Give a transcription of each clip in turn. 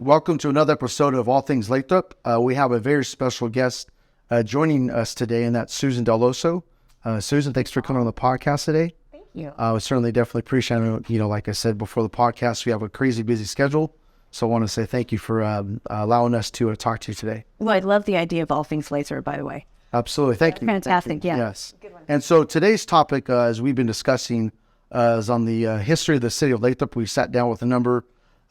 Welcome to another episode of All Things Lathrop. We have a very special guest joining us today, and that's Susan Dell'Osso. Susan, thanks for coming on the podcast today. Thank you. I certainly definitely appreciate it. You know, like I said before the podcast, we have a crazy busy schedule. So I want to say thank you for allowing us to talk to you today. Well, I love the idea of All Things Lathrop, by the way. Absolutely. Thank you. Fantastic. Yeah. Yes. And so today's topic, as we've been discussing, is on the history of the city of Lathrop. We sat down with a number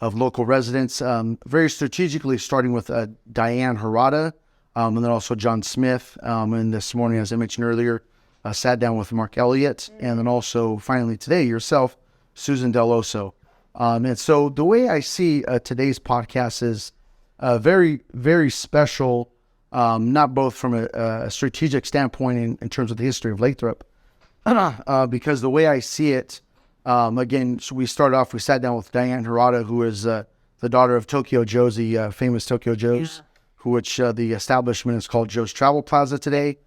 of local residents, very strategically starting with Diane Harada, and then also John Smith. And this morning, as I mentioned earlier, sat down with Mark Elliott, and then also finally today, yourself, Susan Dell'Osso. And so the way I see today's podcast is very, very special, not both from a strategic standpoint in terms of the history of Lathrop, because the way I see it, again, so we sat down with Diane Harada, who is the daughter of Tokyo Joe's, the famous Tokyo Joe's, which the establishment is called Joe's Travel Plaza today.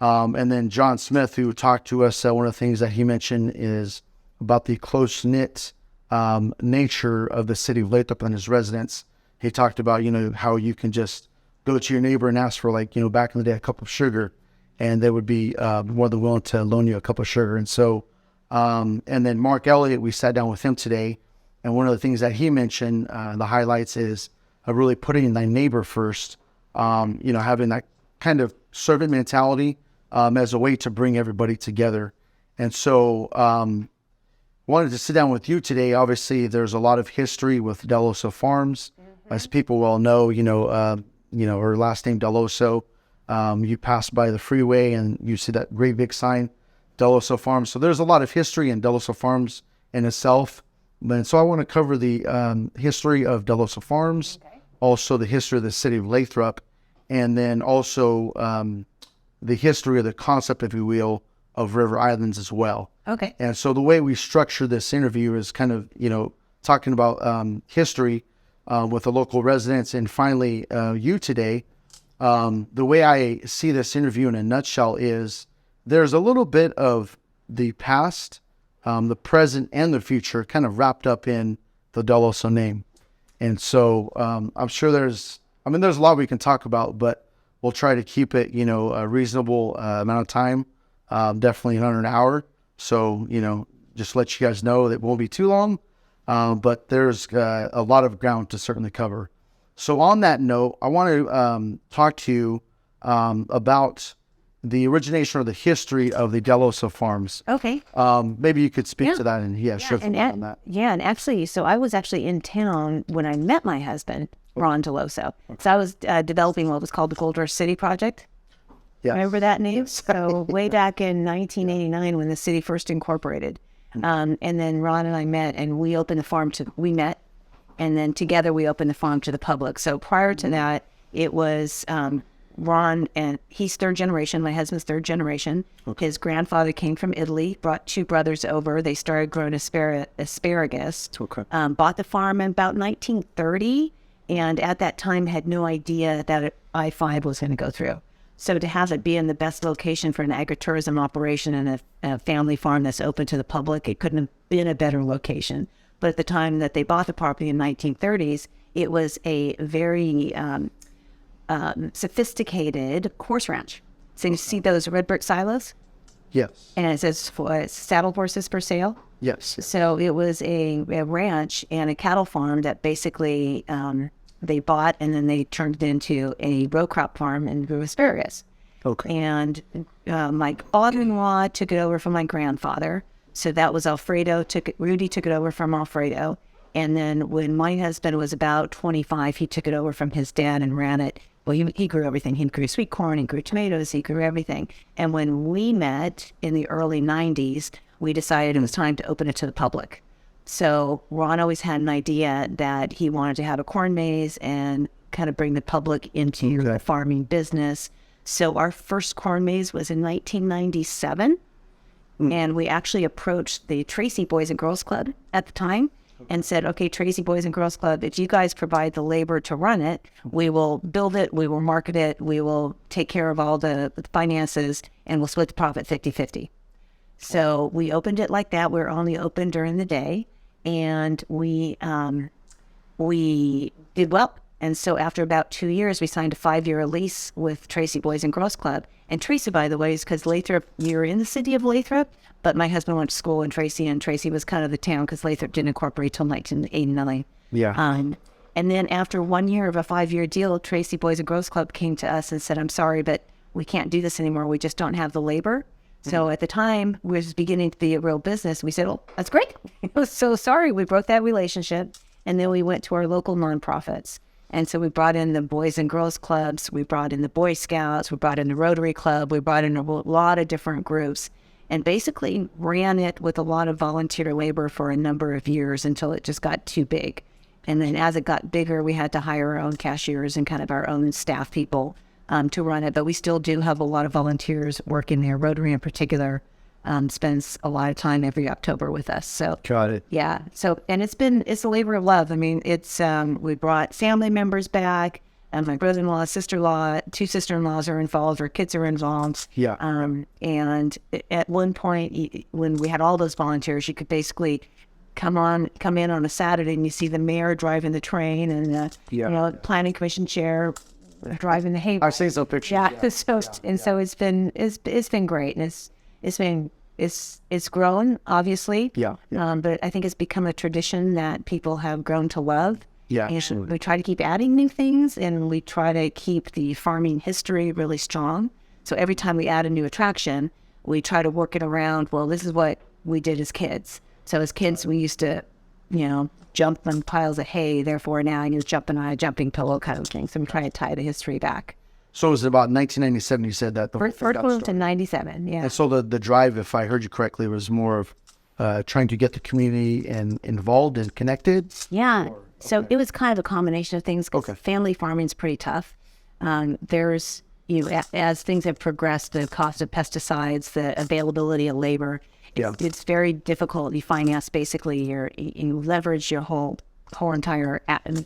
And then John Smith, who talked to us, one of the things that he mentioned is about the close-knit nature of the city of Lathrop and his residents. He talked about, how you can just go to your neighbor and ask for, back in the day, a cup of sugar, and they would be more than willing to loan you a cup of sugar. And so, and then Mark Elliott, we sat down with him today, and one of the things that he mentioned, the highlights is really putting thy neighbor first, having that kind of servant mentality as a way to bring everybody together. And so wanted to sit down with you today. Obviously, there's a lot of history with Dell'Osso Farms. As people well know, her last name Dell'Osso. You pass by the freeway and you see that great big sign, Dell'Osso Farms. So there's a lot of history in Dell'Osso Farms in itself. And so I want to cover the history of Dell'Osso Farms, also the history of the city of Lathrop, and then also the history of the concept, if you will, of River Islands as well. Okay. And so the way we structure this interview is kind of, talking about history with the local residents, and finally you today. The way I see this interview in a nutshell is there's a little bit of the past, the present, and the future kind of wrapped up in the Dell'Osso name. And so I'm sure there's a lot we can talk about, but we'll try to keep it, a reasonable amount of time, definitely under an hour. So, just let you guys know that it won't be too long, but there's a lot of ground to certainly cover. So on that note, I want to talk to you about the origination or the history of the Dell'Osso Farms. Okay. Maybe you could speak to that and shed some light on that. Yeah, and actually, so I was actually in town when I met my husband, Ron Dell'Osso. So I was developing what was called the Gold Rush City Project. Yes. Remember that name? So way back in 1989 when the city first incorporated. And then Ron and I met, and we opened the farm we met, and then together we opened the farm to the public. So prior to that, it was Ron, and he's third generation. My husband's third generation. Okay. His grandfather came from Italy, brought two brothers over. They started growing asparagus. Okay. Bought the farm in about 1930, and at that time had no idea that I-5 was going to go through. So to have it be in the best location for an agritourism operation and a family farm that's open to the public, it couldn't have been a better location. But at the time that they bought the property in 1930s, it was a very sophisticated horse ranch. So you see those red brick silos? Yes. And it says saddle horses for sale? Yes. So it was a ranch and a cattle farm that basically they bought, and then they turned it into a row crop farm and grew asparagus. Okay. And my father-in-law took it over from my grandfather. So that was Alfredo. Rudy took it over from Alfredo. And then when my husband was about 25, he took it over from his dad and ran it. Well, he grew everything. He grew sweet corn, he grew tomatoes, he grew everything. And when we met in the early 90s, we decided it was time to open it to the public. So Ron always had an idea that he wanted to have a corn maze and kind of bring the public into the farming business. So our first corn maze was in 1997. And we actually approached the Tracy Boys and Girls Club at the time and said, okay, Tracy Boys and Girls Club, if you guys provide the labor to run it, we will build it, we will market it, we will take care of all the finances, and we'll split the profit 50-50. So we opened it like that. We were only open during the day. And we we did well. And so after about 2 years, we signed a 5-year lease with Tracy Boys and Girls Club. And Tracy, by the way, is because Lathrop, you're in the city of Lathrop, but my husband went to school in Tracy, and Tracy was kind of the town because Lathrop didn't incorporate till 1989. Yeah. And then after 1 year of a 5-year deal, Tracy Boys and Girls Club came to us and said, I'm sorry, but we can't do this anymore. We just don't have the labor. So at the time, we was beginning to be a real business. We said, oh, that's great. So sorry, we broke that relationship. And then we went to our local nonprofits. And so we brought in the Boys and Girls Clubs. We brought in the Boy Scouts. We brought in the Rotary Club. We brought in a lot of different groups and basically ran it with a lot of volunteer labor for a number of years until it just got too big. And then as it got bigger, we had to hire our own cashiers and kind of our own staff people to run it. But we still do have a lot of volunteers working there. Rotary in particular spends a lot of time every October with us. So Got it. yeah. So, and it's a labor of love. I mean, we brought family members back, and my brother-in-law, sister-in-law, 2 sister-in-laws are involved, our kids are involved. Yeah. And at one point, when we had all those volunteers, you could basically come in on a Saturday and you see the mayor driving the train and the planning commission chair driving the hay. I've seen some pictures. Yeah. So it's been great, and it's grown, obviously. Yeah. But I think it's become a tradition that people have grown to love. Yeah, And absolutely. we try to keep adding new things, and we try to keep the farming history really strong. So every time we add a new attraction, we try to work it around, well, this is what we did as kids. So as kids, we used to, jump on piles of hay. Therefore, now I use jumping on a jumping pillow kind of thing. So I'm trying to tie the history back. So it was about 1997 you said that the whole thing First got moved to started. 97, yeah. And so the drive, if I heard you correctly, was more of trying to get the community involved and connected. Yeah. So it was kind of a combination of things. 'Cause family farming is pretty tough. There's, as things have progressed, the cost of pesticides, the availability of labor, it's very difficult. You finance basically you leverage your whole entire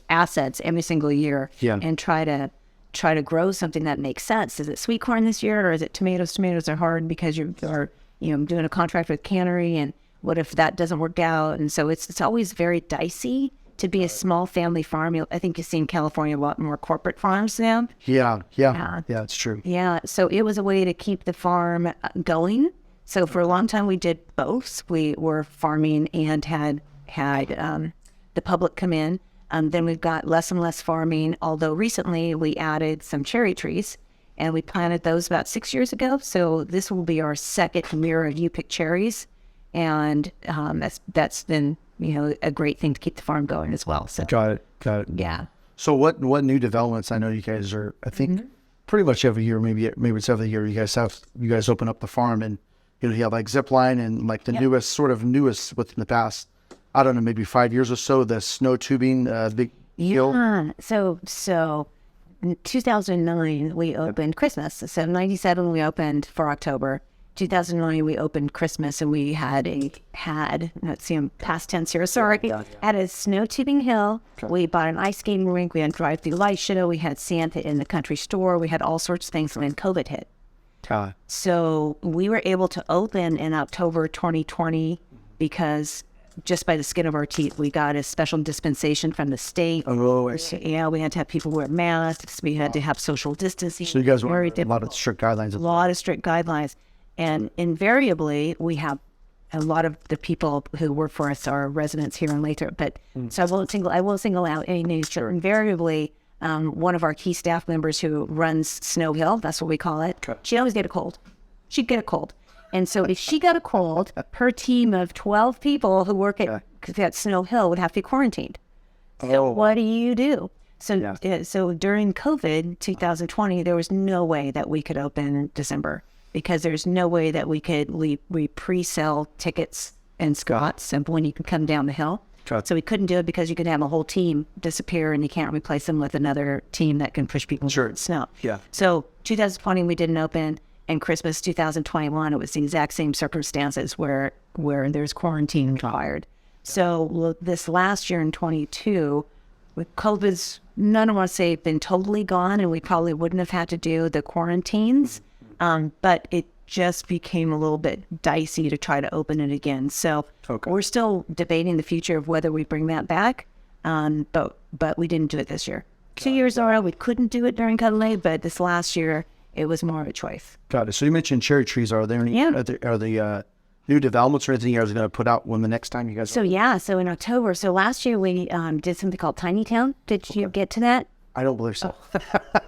assets every single year and try to grow something that makes sense. Is it sweet corn this year, or is it tomatoes? Tomatoes are hard because you're doing a contract with cannery, and what if that doesn't work out? And so it's always very dicey to be a small family farm. I think you see in California a lot more corporate farms now. Yeah, it's true. Yeah, so it was a way to keep the farm going. So for a long time we did both. We were farming and had the public come in. Then we've got less and less farming, although recently we added some cherry trees, and we planted those about 6 years ago. So this will be our second year of You Pick Cherries, and that's been a great thing to keep the farm going as well. So Got it. yeah. So what new developments? I know you guys are, I think, pretty much every year, maybe it's every year. You guys open up the farm, and you have like zip line and like the newest within the past, I don't know, maybe 5 years or so, the snow tubing, big hill. Yeah. So in 2009 we opened Christmas. So 97 we opened for October. 2009 we opened Christmas, and we had let's see, I'm past tense here. Sorry. Had a snow tubing hill. We bought an ice skating rink. We had a drive-through light show. We had Santa in the country store. We had all sorts of things. And then COVID hit. So we were able to open in October 2020 because just by the skin of our teeth, we got a special dispensation from the state. Oh, I see. Yeah, we had to have people wear masks. We had to have social distancing. So you guys Very were a lot of strict guidelines. a lot of strict guidelines. And invariably, we have a lot of the people who work for us are residents here in Lathrop. But so I won't single out any names. Sure. Invariably, one of our key staff members who runs Snow Hill, that's what we call it, she'd always get a cold. She'd get a cold. And so if she got a cold, her team of 12 people who work at Snow Hill would have to be quarantined. So what do? So during COVID 2020, there was no way that we could open in December, because there's no way that we pre-sell tickets and spots and when you can come down the hill. So we couldn't do it because you could have a whole team disappear and you can't replace them with another team that can push people through the snow. Yeah. So 2020 we didn't open, and Christmas 2021 it was the exact same circumstances where there's quarantine required. So this last year in 22, with COVID's, none of us say been totally gone, and we probably wouldn't have had to do the quarantines, but it just became a little bit dicey to try to open it again. So we're still debating the future of whether we bring that back. But we didn't do it this year. 2 years in a row, we couldn't do it during Cuddly, but this last year, it was more of a choice. Got it. So you mentioned cherry trees. Are there any, are the new developments or anything you guys are going to put out when the next time you guys? So in October. So last year we did something called Tiny Town. Did you get to that? I don't believe so.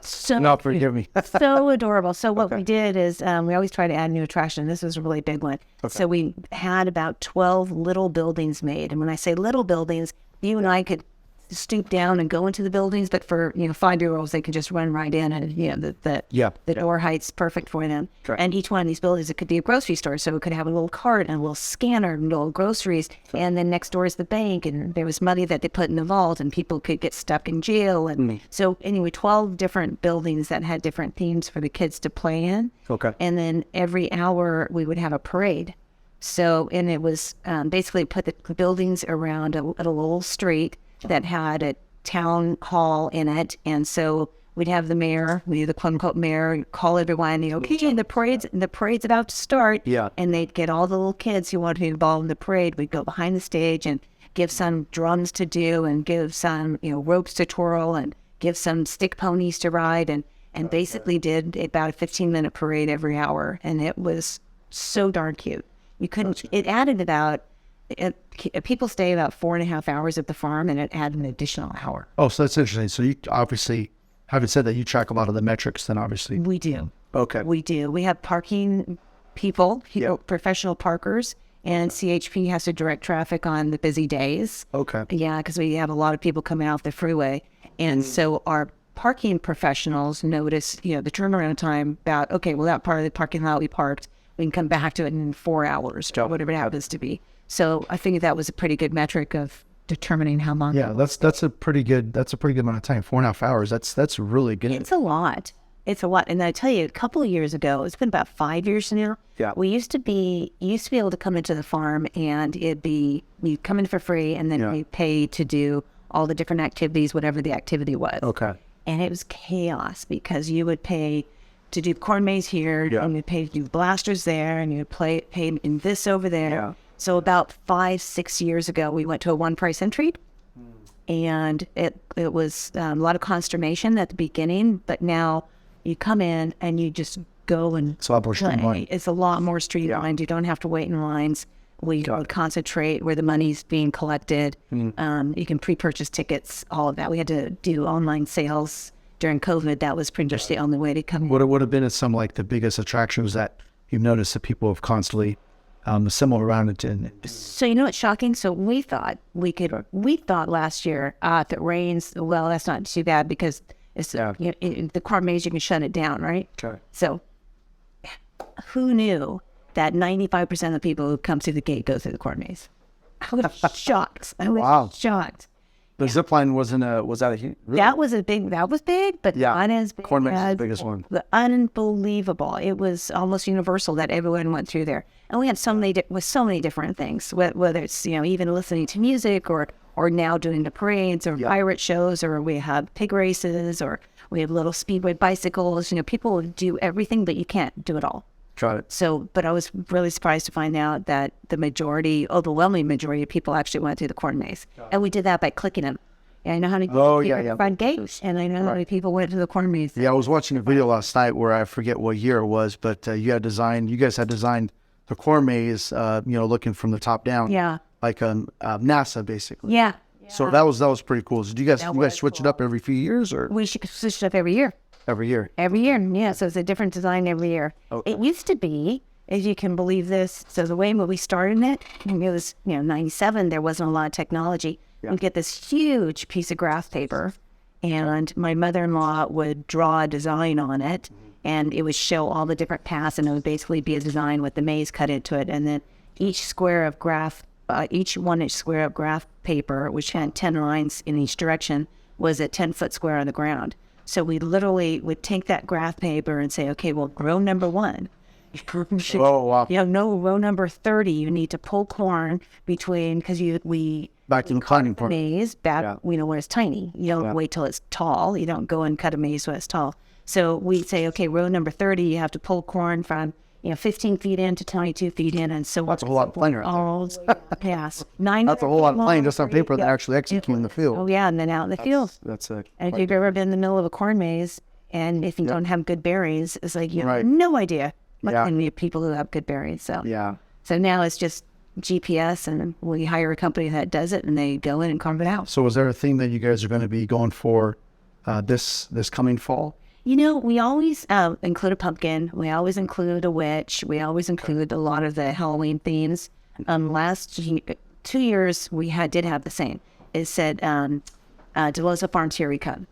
So no, forgive me. So adorable. So what we did is we always try to add a new attraction. This was a really big one. So we had about 12 little buildings made. And when I say little buildings, you and I could stoop down and go into the buildings, but for 5-year-olds they could just run right in, and the door height's perfect for them. Correct. And each one of these buildings, it could be a grocery store, so it could have a little cart and a little scanner and little groceries. And then next door is the bank, and there was money that they put in the vault, and people could get stuck in jail. And so anyway, 12 different buildings that had different themes for the kids to play in. Okay. And then every hour we would have a parade. So, and it was basically put the buildings around a little street that had a town hall in it. And so we'd have the mayor, the quote unquote mayor, call everyone, okay, the parade's about to start. Yeah. And they'd get all the little kids who wanted to be involved in the parade. We'd go behind the stage and give some drums to do, and give some, ropes to twirl, and give some stick ponies to ride, and basically did about a 15-minute parade every hour. And it was so darn cute. You couldn't, it added about, people stay about 4.5 hours at the farm, and it added an additional hour. Oh, so that's interesting. So you obviously, having said that, you track a lot of the metrics then, obviously. We do. Okay. We do. We have parking people, professional parkers, and CHP has to direct traffic on the busy days. Okay. Yeah, because we have a lot of people coming off the freeway. And so our parking professionals notice, the turnaround time about, okay, well, that part of the parking lot we parked, we can come back to it in 4 hours, or whatever it happens to be. So I think that was a pretty good metric of determining how long. Yeah, that's a pretty good amount of time. 4.5 hours. That's really good. It's a lot. It's a lot. And I tell you, a couple of years ago, it's been about 5 years now. Yeah. We used to be able to come into the farm, and you come in for free, and then we pay to do all the different activities, whatever the activity was. Okay. And it was chaos, because you would pay to do corn maze here, and you'd pay to do blasters there, and you'd pay in this over there. Yeah. So about 5-6 years ago, we went to a one-price entry, and it was a lot of consternation at the beginning, but now you come in and you just go and it's a lot more streamlined. It's a lot more streamlined. You don't have to wait in lines. We concentrate where the money's being collected. You can pre-purchase tickets, all of that. We had to do online sales during COVID. That was pretty much the only way to come in. What would have been some like the biggest attractions that you've noticed that people have constantly assembled around it? So what's shocking? So we thought last year, if it rains, well, that's not too bad, because it's the corn maze, you can shut it down, right? Okay. So who knew that 95% of the people who come through the gate go through the corn maze? I was shocked. I was shocked. The zip line was that a huge? Really? That was big, but not as big. Corn maze is the biggest one. Unbelievable. It was almost universal that everyone went through there. And we had so many different things, whether it's, even listening to music, or now doing the parades, or pirate shows, or we have pig races, or we have little speedway bicycles. People do everything, but you can't do it all. Got it. So, but I was really surprised to find out that the overwhelming majority of people actually went through the corn maze. And we did that by clicking them. And I know how to front gate, and I know how many people went to the corn maze. Yeah, I was watching a video last night where I forget what year it was, but you guys had designed the corn maze, looking from the top down. Yeah. Like NASA, basically. Yeah. So that was pretty cool. So do you guys switch it up every few years, or? We should switch it up every year. Every year? Every year, yeah. So it's a different design every year. Okay. It used to be, if you can believe this, so the way when we started it was, 97, there wasn't a lot of technology. Yeah. We'd get this huge piece of graph paper, and my mother-in-law would draw a design on it, and it would show all the different paths, and it would basically be a design with the maze cut into it. And then each square of graph paper, which had 10 lines in each direction, was a 10-foot square on the ground. So we literally would take that graph paper and say, okay, well, row number 1. Oh, wow. Row number 30, you need to pull corn between, because back to the climbing part. Maze back, when it's tiny. You don't wait till it's tall. You don't go and cut a maze when it's tall. So we say, okay, row number 30, you have to pull corn from, 15 feet in to 22 feet in, and so That's a whole lot of plane right there. all past 9. That's a whole lot of playing just on paper than actually executing in the field. Oh yeah, and then out in the field. That's a. And if you've ever been in the middle of a corn maze, and if you don't have good berries, it's like you have Right. no idea what Yeah. can be people who have good berries. So Yeah. so now it's just GPS, and we hire a company that does it, and they go in and carve it out. So, is there a theme that you guys are going to be going for this coming fall? We always include a pumpkin. We always include a witch. We always include a lot of the Halloween themes. Last 2 years, we did have the same. It said, Dell'Osso Farms, here we come.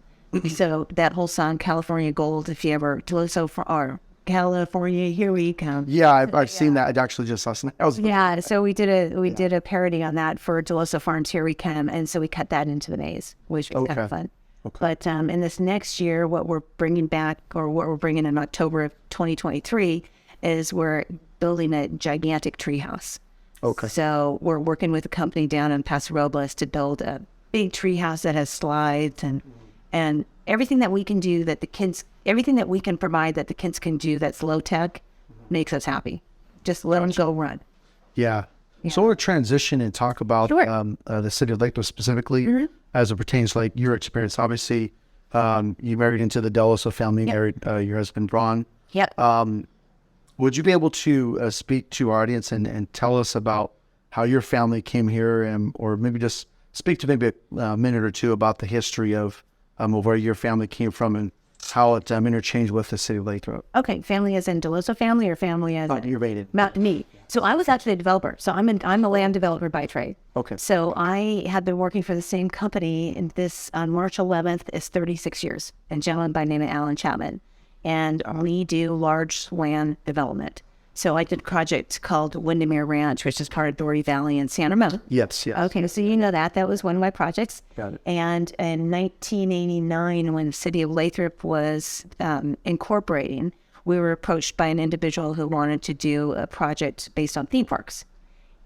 So that whole song, California Gold, if you ever, Dell'Osso or California, here we come. Yeah, I've seen that. It actually just last night. Yeah, so we did a parody on that for Dell'Osso Farms, here we come, and so we cut that into the maze, which was kind of fun. Okay. But in this next year, what we're bringing back, or what we're bringing in October of 2023, is we're building a gigantic treehouse. Okay. So we're working with a company down in Paso Robles to build a big treehouse that has slides and everything that we can do that the kids, everything that we can provide that the kids can do that's low tech makes us happy. Just let them go run. Yeah. So I want to transition and talk about Sure. the city of Lakeville specifically as it pertains to like your experience. Obviously, you married into the Dell'Osso family, married your husband, Ron. Yep. Would you be able to speak to our audience and tell us about how your family came here, or maybe just speak to maybe a minute or two about the history of where your family came from and how it interchanged with the city of Lathrop? Okay, family as in Dell'Osso family, or family as in You're rated. not me. So I was actually a developer. So I'm a land developer by trade. Okay. So I had been working for the same company in this on March 11th is 36 years. A gentleman by the name of Alan Chapman, and we do large land development. So I did a project called Windermere Ranch, which is part of Dory Valley in Santa Rosa. Yes. Okay, so you know that was one of my projects. Got it. And in 1989, when the city of Lathrop was incorporating, we were approached by an individual who wanted to do a project based on theme parks.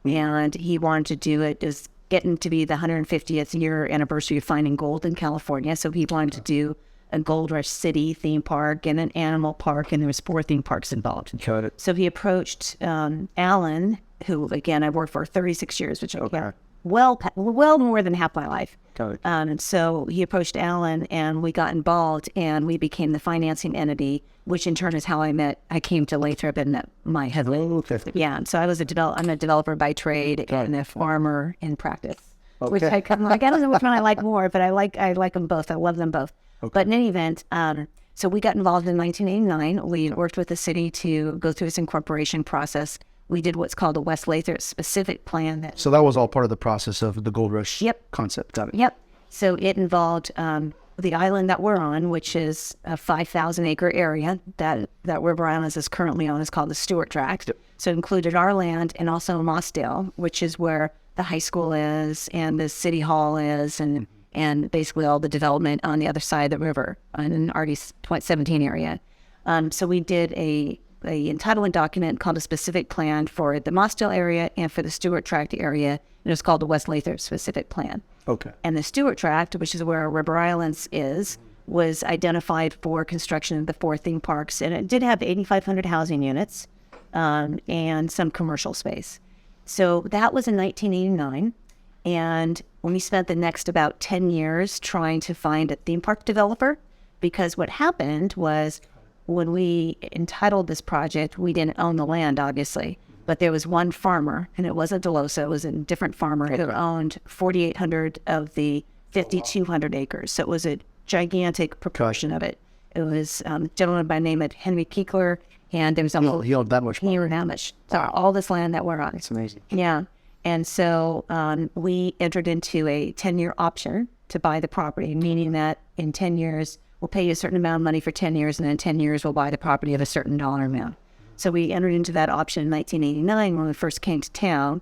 And he wanted to do it as getting to be the 150th year anniversary of finding gold in California. So he wanted to do a Gold Rush City theme park and an animal park, and there was 4 theme parks involved. Got it. So he approached Alan, who, again, I've worked for 36 years, which Okay. is well more than half my life. Got it. And so he approached Alan, and we got involved, and we became the financing entity, which in turn is how I came to Lathrop and met my husband. Okay. Yeah, and so I'm a developer by trade and a farmer in practice. Which Okay. I kind of like. I don't know which one I like more, but I like them both. I love them both. Okay. But in any event, so we got involved in 1989. We worked with the city to go through this incorporation process. We did what's called a West Lathrop specific plan. So that was all part of the process of the Gold Rush concept. Got it. Yep. So it involved the island that we're on, which is a 5,000 acre area that River Islands is currently on. Is called the Stewart Tract. Yep. So it included our land and also Mossdale, which is where the high school is and the city hall is, and basically all the development on the other side of the river in an RD-17 area. So we did a entitlement document called a specific plan for the Mossdale area and for the Stewart Tract area. And it was called the West Lathrop specific plan. Okay. And the Stewart Tract, which is where River Islands is, was identified for construction of the 4 theme parks. And it did have 8,500 housing units and some commercial space. So that was in 1989. And we spent the next about 10 years trying to find a theme park developer, because what happened was when we entitled this project, we didn't own the land, obviously, but there was one farmer, and it wasn't Dell'Osso, it was a different farmer who owned 4,800 of the 5,200 acres. So it was a gigantic proportion of it. It was a gentleman by the name of Henry Keekler, and there was a whole... He owned that much. He owned that much. So all this land that we're on. It's amazing. Yeah. And so we entered into a 10-year option to buy the property, meaning that in 10 years, we'll pay you a certain amount of money for 10 years, and then in 10 years, we'll buy the property of a certain dollar amount. So we entered into that option in 1989 when we first came to town.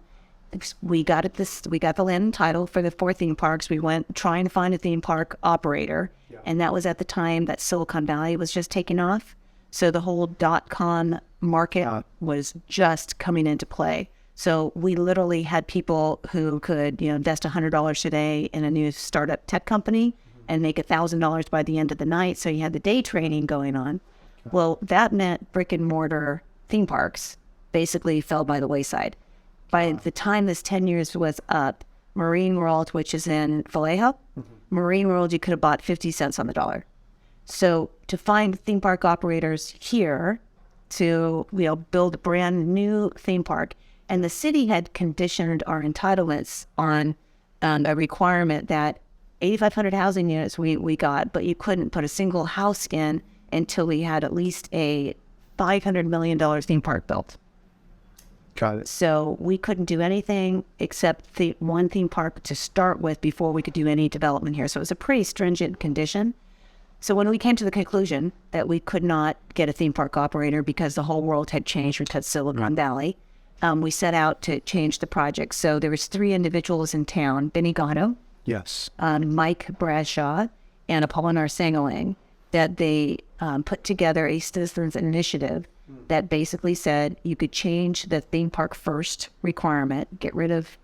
We got the land and title for the 4 theme parks. We went trying to find a theme park operator, and that was at the time that Silicon Valley was just taking off. So the whole .com market was just coming into play. So we literally had people who could, invest $100 a day in a new startup tech company and make $1,000 by the end of the night. So you had the day trading going on. Well, that meant brick and mortar theme parks basically fell by the wayside. By the time this 10 years was up, Marine World, which is in Vallejo, Marine World, you could have bought 50 cents on the dollar. So to find theme park operators here to build a brand new theme park, and the city had conditioned our entitlements on a requirement that 8,500 housing units we got, but you couldn't put a single house in until we had at least a $500 million theme park built. Got it. So we couldn't do anything except the one theme park to start with before we could do any development here. So it was a pretty stringent condition. So when we came to the conclusion that we could not get a theme park operator because the whole world had changed with Silicon Valley, we set out to change the project. So there was 3 individuals in town, Benny Gatto, Yes. Mike Bradshaw, and Apollinar Sangalang, that they put together a citizens initiative that basically said you could change the theme park first requirement, get rid of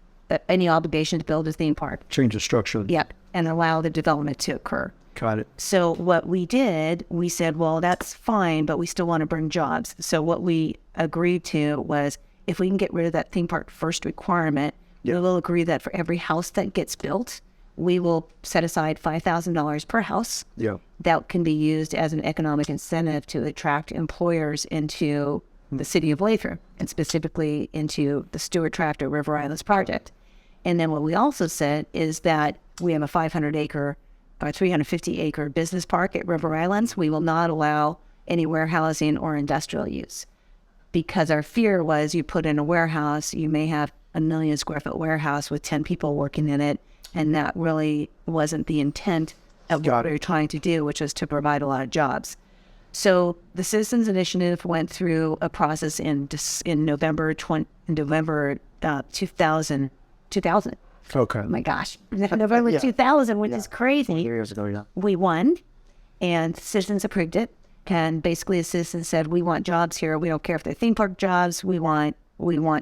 any obligation to build a theme park. Change the structure. Yep, and allow the development to occur. Got it. So what we did, we said, well, that's fine, but we still want to bring jobs. So what we agreed to was if we can get rid of that theme park first requirement, we will agree that for every house that gets built, we will set aside $5,000 per house. Yeah. That can be used as an economic incentive to attract employers into the city of Lathrop, and specifically into the Stewart Tract or River Islands project. And then what we also said is that we have a 500-acre or 350-acre business park at River Islands. We will not allow any warehousing or industrial use, because our fear was you put in a warehouse, you may have a 1 million square foot warehouse with 10 people working in it, and that really wasn't the intent of what we were trying to do, which was to provide a lot of jobs. So the Citizens Initiative went through a process in November 2000. Okay. Oh my gosh, November 2000, which is crazy. Years ago, yeah. We won, and citizens approved it. And basically, the citizens said, "We want jobs here. We don't care if they're theme park jobs. We want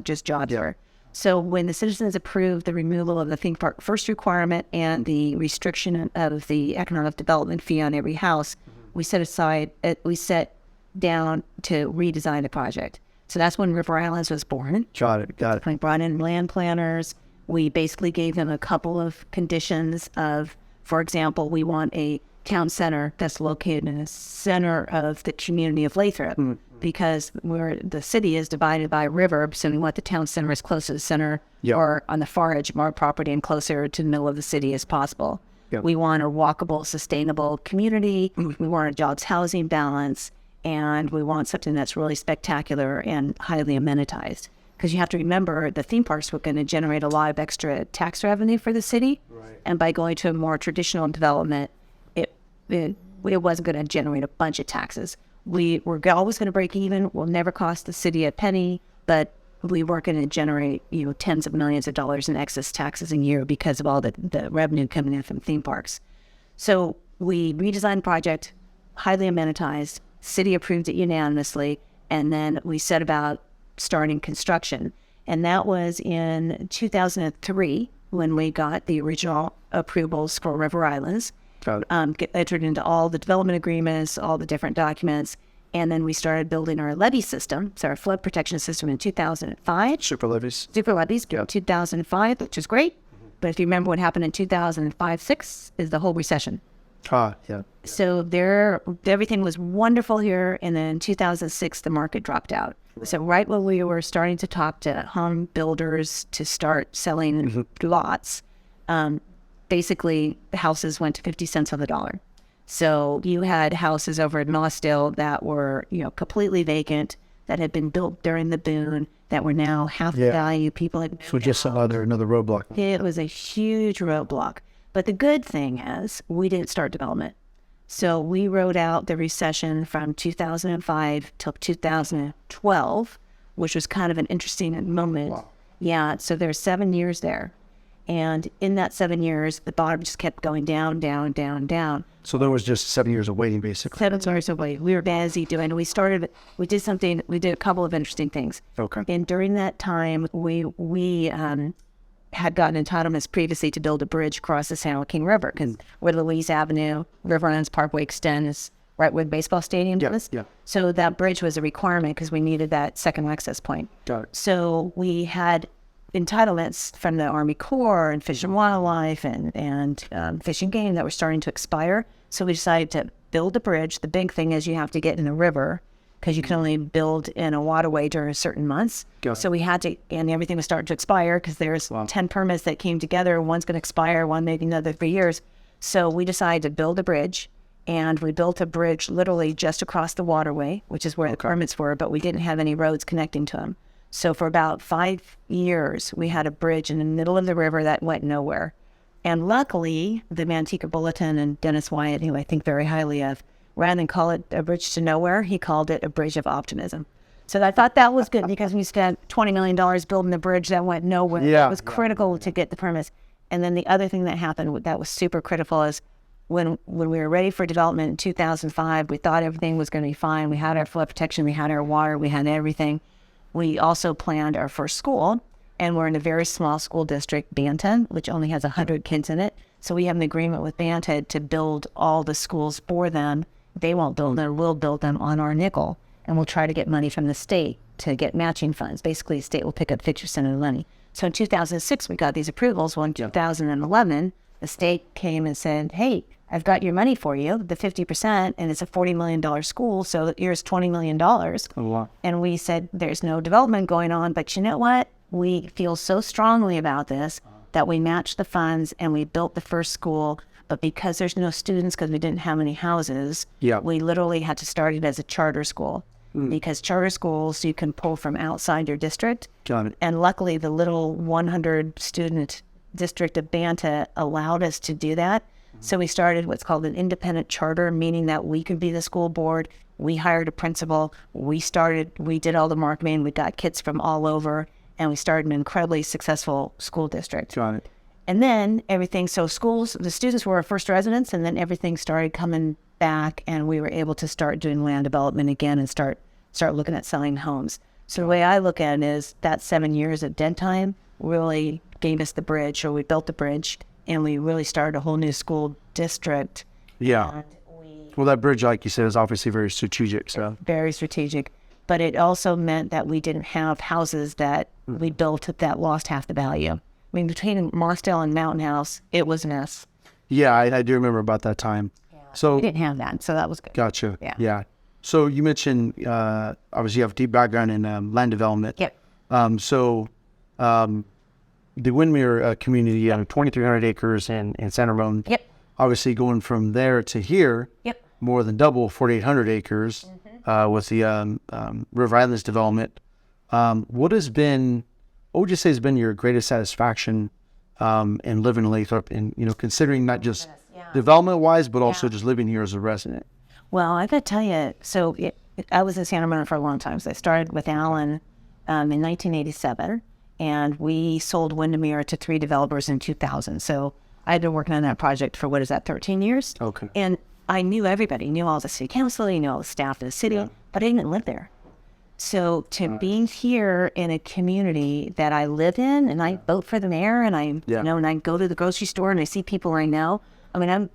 just jobs here." So when the citizens approved the removal of the theme park first requirement and the restriction of the economic development fee on every house, we set down to redesign the project. So that's when River Islands was born. Got it. We brought in land planners. We basically gave them a couple of conditions of, for example, we want a town center that's located in the center of the community of Lathrop, because the city is divided by a river, so we want the town center as close to the center or on the far edge of our property and closer to the middle of the city as possible. We want a walkable, sustainable community. We want a jobs housing balance, and we want something that's really spectacular and highly amenitized. Because you have to remember, the theme parks were going to generate a lot of extra tax revenue for the city, and by going to a more traditional development, it wasn't going to generate a bunch of taxes. We were always going to break even. We'll never cost the city a penny, but we weren't going to generate tens of millions of dollars in excess taxes a year because of all the revenue coming in from theme parks. So we redesigned the project, highly amenitized. City approved it unanimously, and then we set about starting construction. And that was in 2003 when we got the original approvals for River Islands. Entered into all the development agreements, all the different documents, and then we started building our levee system, so our flood protection system in 2005. Super levees. 2005, which is great. But if you remember what happened in 2005-06 is the whole recession. So everything was wonderful here, and then in 2006 the market dropped out. So right when we were starting to talk to home builders to start selling lots, basically the houses went to 50 cents on the dollar. So you had houses over at Nostale that were, completely vacant, that had been built during the boom, that were now half the value. People had So just another roadblock. It was a huge roadblock. But the good thing is we didn't start development. So we rode out the recession from 2005 till 2012, which was kind of an interesting moment. Wow. Yeah, so there's 7 years there. And in that 7 years, the bottom just kept going down, down, down, down. So there was just 7 years of waiting, basically. 7 years away. We were busy doing. We did a couple of interesting things. Okay. And during that time, we had gotten entitlements previously to build a bridge across the San Joaquin River, because where Louise Avenue, River Islands Parkway extends, right where the baseball stadium Yeah, is. yeah. So that bridge was a requirement because we needed that second access point. Got it. So we had entitlements from the Army Corps and Fish and Wildlife and Fish and Game that were starting to expire. So we decided to build the bridge. The big thing is you have to get in the river because you can only build in a waterway during certain months. Got it. So we had to, and everything was starting to expire because there's 10 permits that came together. One's going to expire, one maybe another 3 years. So we decided to build a bridge, and we built a bridge literally just across the waterway, which is where the permits were, but we didn't have any roads connecting to them. So for about 5 years, we had a bridge in the middle of the river that went nowhere. And luckily, the Manteca Bulletin and Dennis Wyatt, who I think very highly of, rather than call it a bridge to nowhere, he called it a bridge of optimism. So I thought that was good because we spent $20 million building the bridge that went nowhere. Yeah. It was critical to get the permits. And then the other thing that happened that was super critical is when we were ready for development in 2005, we thought everything was going to be fine. We had our flood protection, we had our water, we had everything. We also planned our first school, and we're in a very small school district, Banton, which only has 100 kids in it. So we have an agreement with Banton to build all the schools for them. They won't build them, we'll build them on our nickel, and we'll try to get money from the state to get matching funds. Basically, the state will pick up 50% of the money. So in 2006, we got these approvals. Well, in 2011, the state came and said, hey, I've got your money for you, the 50%, and it's a $40 million school, so here's $20 million. Oh, wow. And we said, there's no development going on, but you know what? We feel so strongly about this that we matched the funds and we built the first school. But because there's no students, because we didn't have any houses, we literally had to start it as a charter school. Because charter schools, you can pull from outside your district. Got it. And luckily, the little 100-student district of Banta allowed us to do that. So we started what's called an independent charter, meaning that we could be the school board. We hired a principal. We did all the marketing. We got kids from all over, and we started an incredibly successful school district. Got it. And then everything, so schools, the students were our first residents, and then everything started coming back, and we were able to start doing land development again and start looking at selling homes. So the way I look at it is that 7 years of dead time really gave us the bridge, or we built the bridge, and we really started a whole new school district. Yeah. And Well, that bridge, like you said, is obviously very strategic. So very strategic. But it also meant that we didn't have houses that we built that lost half the value. I mean, between Mossdale and Mountain House, it was a mess. yeah, I do remember about that time. So We didn't have that, so that was good. gotcha. Yeah. Yeah. So you mentioned obviously you have a deep background in land development. Yep. The Windmere community, 2,300 acres in San Ramon. Yep. Obviously, going from there to here, Yep. more than double, 4,800 acres with the River Islands development. What would you say has been your greatest satisfaction in living in Lathrop, and considering not just development-wise, but also just living here as a resident? Well, I got to tell you, so I was in Santa Monica for a long time. So I started with Alan in 1987, and we sold Windermere to 3 developers in 2000. So I had been working on that project for, 13 years? Okay. And I knew everybody, knew all the city council, knew all the staff in the city, but I didn't live there. So to being here in a community that I live in, and I vote for the mayor, and I, and I go to the grocery store and I see people I know. I mean,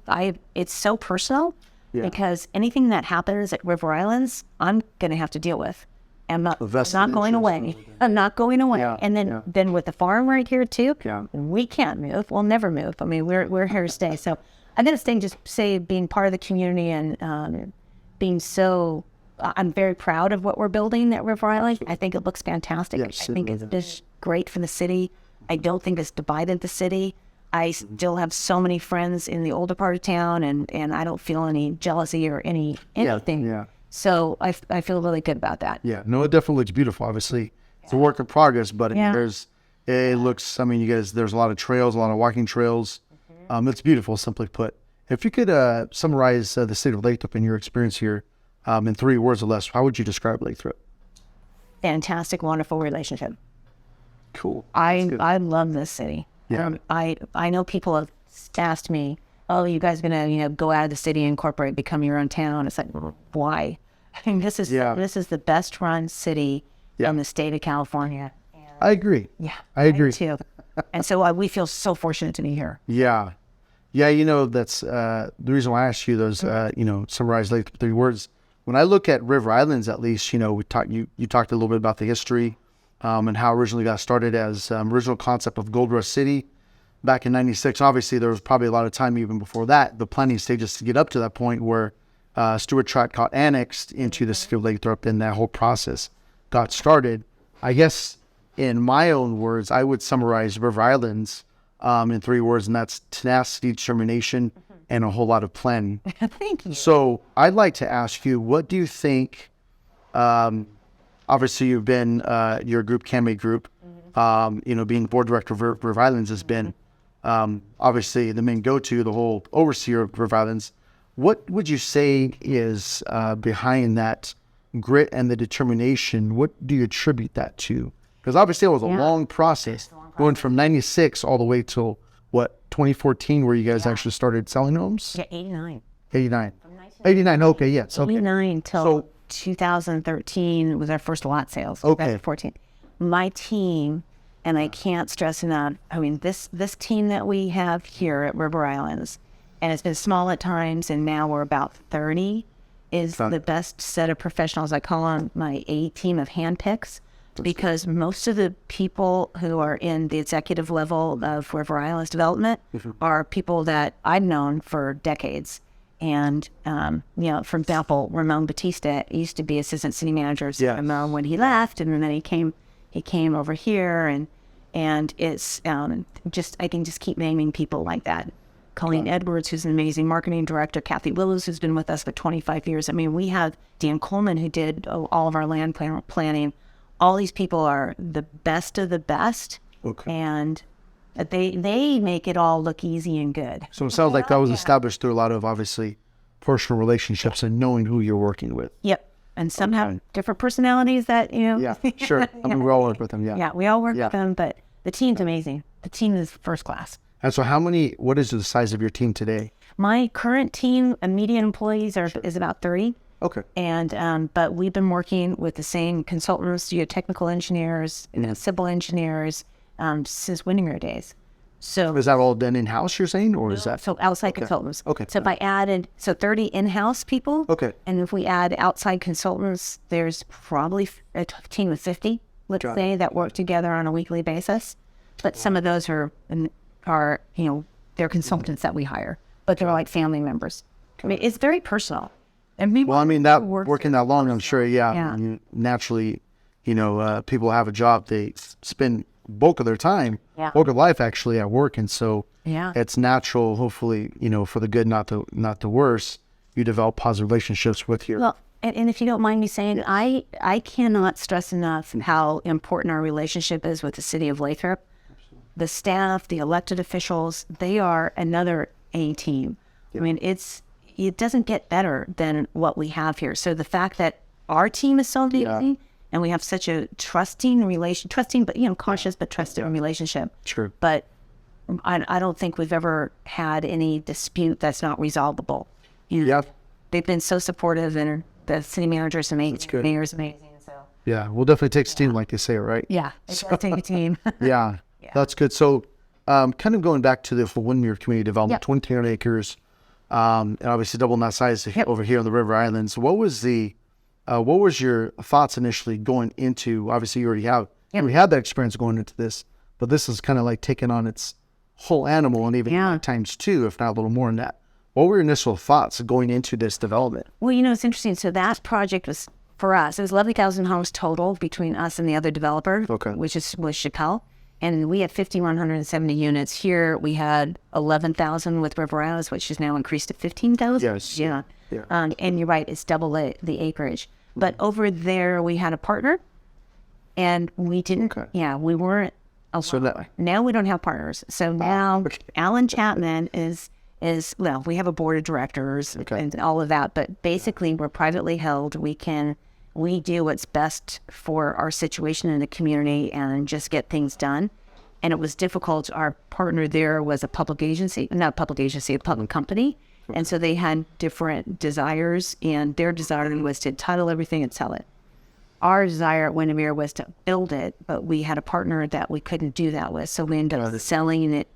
it's so personal because anything that happens at River Islands, I'm going to have to deal with. I'm not going away. I'm not going away. And then with the farm right here too, we can't move. We'll never move. I mean, we're here to stay. So I'm going to stay and just say being part of the community and being so, I'm very proud of what we're building at River Island. I think it looks fantastic. Yes, I think it's just great for the city. I don't think it's divided the city. I still have so many friends in the older part of town, and I don't feel any jealousy or anything. Yeah. So I feel really good about that. Yeah. No, it definitely looks beautiful. Obviously, it's a work in progress, but it looks. I mean, you guys, there's a lot of trails, a lot of walking trails. It's beautiful, simply put. If you could summarize the city of Lathrop and your experience here in 3 words or less, how would you describe Lathrop? Fantastic, wonderful relationship. Cool. I love this city. Yeah. I know people have asked me, "Oh, you guys gonna go out of the city, incorporate, become your own town?" It's like, why? I mean, this is the best run city in the state of California. And I agree. yeah, I agree too. And so we feel so fortunate to be here. Yeah. Yeah, that's the reason why I asked you those, summarize like 3 words. When I look at River Islands, at least, you talked a little bit about the history and how originally got started as original concept of Gold Rush City back in 96. Obviously, there was probably a lot of time even before that, the planning stages to get up to that point where Stewart Tract got annexed into the City of Lathrop and that whole process got started. I guess in my own words, I would summarize River Islands in 3 words, and that's tenacity, determination, and a whole lot of planning. Thank you. So I'd like to ask you, what do you think, obviously you've been, your group, Came Group, being board director of River Islands has been obviously the main go-to, the whole overseer of River Islands. What would you say is behind that grit and the determination? What do you attribute that to? Because obviously it was a long process, going from 96 all the way till, 2014, where you guys actually started selling homes? Yeah, 89. 89. 89, okay, yes. Okay. 89 till 2013 was our first lot sales. Okay. 2014. My team, and I can't stress enough, I mean, this team that we have here at River Islands, and it's been small at times, and now we're about 30, is the best set of professionals. I call them my A team of handpicks, because most of the people who are in the executive level of River Islands development are people that I've known for decades. And, for example, Ramon Batista used to be assistant city manager of Ramon when he left, and then he came over here, and it's I can just keep naming people like that. Colleen Edwards, who's an amazing marketing director, Kathy Willows, who's been with us for 25 years. I mean, we have Dan Coleman, who did all of our land planning. All these people are the best of the best, and they make it all look easy and good. So it sounds like that was established through a lot of, obviously, personal relationships and knowing who you're working with. Yep. And some have different personalities that, Yeah, sure. I mean, we all work with them, Yeah, we all work with them, but the team's amazing. The team is first class. And so what is the size of your team today? My current team, immediate employees, is about 30. Okay. And but we've been working with the same consultants, geotechnical engineers, civil engineers since Winninger days. So is that all done in house? You're saying, or is that so outside consultants? Okay. So if I added 30 in-house people. Okay. And if we add outside consultants, there's probably a team of 50, let's say, that work together on a weekly basis. But some of those are they're consultants that we hire, but they're like family members. I mean, it's very personal. Well, I mean, that working that long, I'm sure, I mean, naturally, people have a job, they spend bulk of their time, bulk of life actually at work, and so it's natural, hopefully, for the good, not the worse, you develop positive relationships with your... Well, and if you don't mind me saying, I cannot stress enough how important our relationship is with the City of Lathrop. Absolutely. The staff, the elected officials, they are another A team. I mean, it doesn't get better than what we have here. So the fact that our team is so amazing and we have such a trusting, but cautious but trusting relationship. True. But I don't think we've ever had any dispute that's not resolvable. They've been so supportive, and the city manager is amazing. The mayor is amazing. So we'll definitely take a team, like they say, right? Yeah, it does take a team. That's good. So kind of going back to the Windermere community development, 20 acres. And obviously double that size over here on the River Islands. What was your thoughts initially going into, obviously you had that experience going into this, but this is kind of like taking on its whole animal, and even times 2, if not a little more than that. What were your initial thoughts going into this development? Well, it's interesting. So that project was, for us, it was 11,000 homes total between us and the other developer, which was Chappelle. And we had 5,170 units. Here we had 11,000 with River Islands, which is now increased to 15,000. Yes. Yeah. And you're right, it's double the acreage. But over there we had a partner, and we didn't. We weren't. Now we don't have partners. So now Alan Chapman is we have a board of directors and all of that. But basically, we're privately held. We do what's best for our situation in the community and just get things done. And it was difficult. Our partner there was a public company. And so they had different desires, and their desire was to title everything and sell it. Our desire at Windermere was to build it, but we had a partner that we couldn't do that with. So we ended up selling it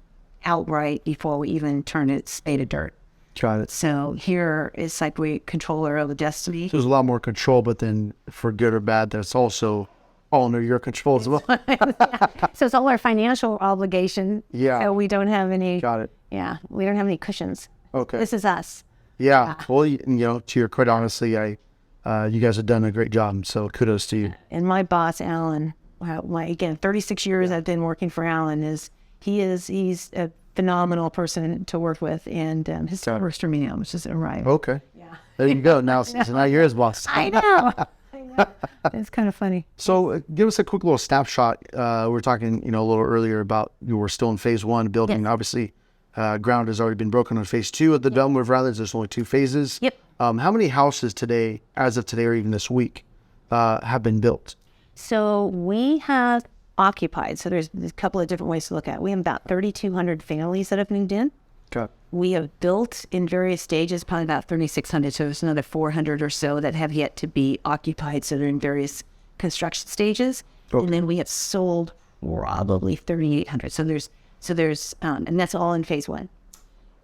outright before we even turn it spade of dirt. Got it. So here it's like we control our own destiny. There's a lot more control, but then for good or bad, that's also all under your control as well. So it's all our financial obligation. Yeah. So we don't have any. Got it. Yeah, we don't have any cushions. Okay. This is us. Yeah. Well, to your credit, honestly, you guys have done a great job. So kudos to you. And my boss, Alan, again, 36 years I've been working for Alan, he's a phenomenal person to work with, and his works for me now, which is right. Okay. Yeah. There you go. Now, so now you're his boss. I know. It's kind of funny. So give us a quick little snapshot. We were talking, a little earlier about you were still in phase one building. Yes. Obviously, ground has already been broken on phase two of the development of Rylands. There's only 2 phases. Yep. How many houses today, as of today or even this week, have been built? So we have occupied. So there's a couple of different ways to look at it. We have about 3,200 families that have moved in. Okay. We have built in various stages, probably about 3,600. So there's another 400 or so that have yet to be occupied. So they're in various construction stages. Okay. And then we have sold probably 3,800. So there's, and that's all in phase one.